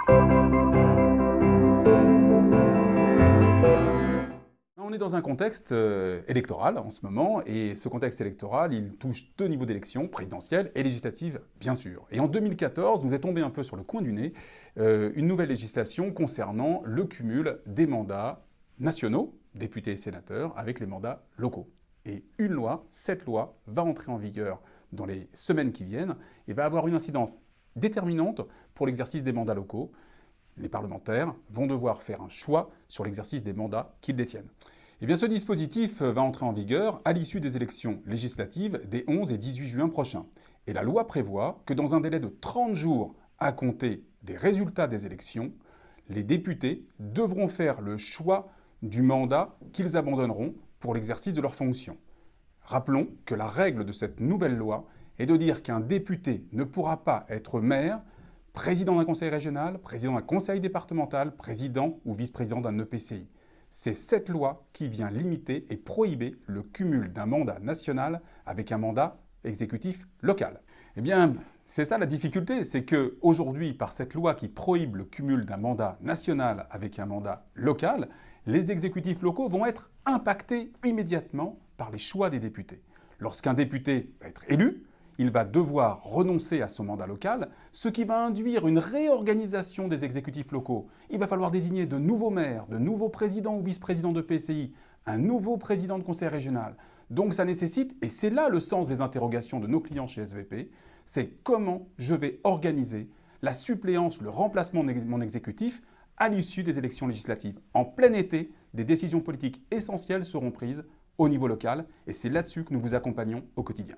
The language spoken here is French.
On est dans un contexte électoral en ce moment, et ce contexte électoral, il touche deux niveaux d'élection, présidentielle et législative, bien sûr. Et en 2014, nous est tombé un peu sur le coin du nez une nouvelle législation concernant le cumul des mandats nationaux, députés et sénateurs, avec les mandats locaux. Et une loi, cette loi, va entrer en vigueur dans les semaines qui viennent et va avoir une incidence déterminante pour l'exercice des mandats locaux. Les parlementaires vont devoir faire un choix sur l'exercice des mandats qu'ils détiennent. Eh bien, ce dispositif va entrer en vigueur à l'issue des élections législatives des 11 et 18 juin prochains. Et la loi prévoit que dans un délai de 30 jours à compter des résultats des élections, les députés devront faire le choix du mandat qu'ils abandonneront pour l'exercice de leurs fonctions. Rappelons que la règle de cette nouvelle loi est de dire qu'un député ne pourra pas être maire, président d'un conseil régional, président d'un conseil départemental, président ou vice-président d'un EPCI. C'est cette loi qui vient limiter et prohiber le cumul d'un mandat national avec un mandat exécutif local. Eh bien, c'est ça la difficulté, c'est qu'aujourd'hui, par cette loi qui prohibe le cumul d'un mandat national avec un mandat local, les exécutifs locaux vont être impactés immédiatement par les choix des députés. Lorsqu'un député va être élu, il va devoir renoncer à son mandat local, ce qui va induire une réorganisation des exécutifs locaux. Il va falloir désigner de nouveaux maires, de nouveaux présidents ou vice-présidents de PCI, un nouveau président de conseil régional. Donc ça nécessite, et c'est là le sens des interrogations de nos clients chez SVP, c'est comment je vais organiser la suppléance, le remplacement de mon exécutif à l'issue des élections législatives. En plein été, des décisions politiques essentielles seront prises au niveau local, et c'est là-dessus que nous vous accompagnons au quotidien.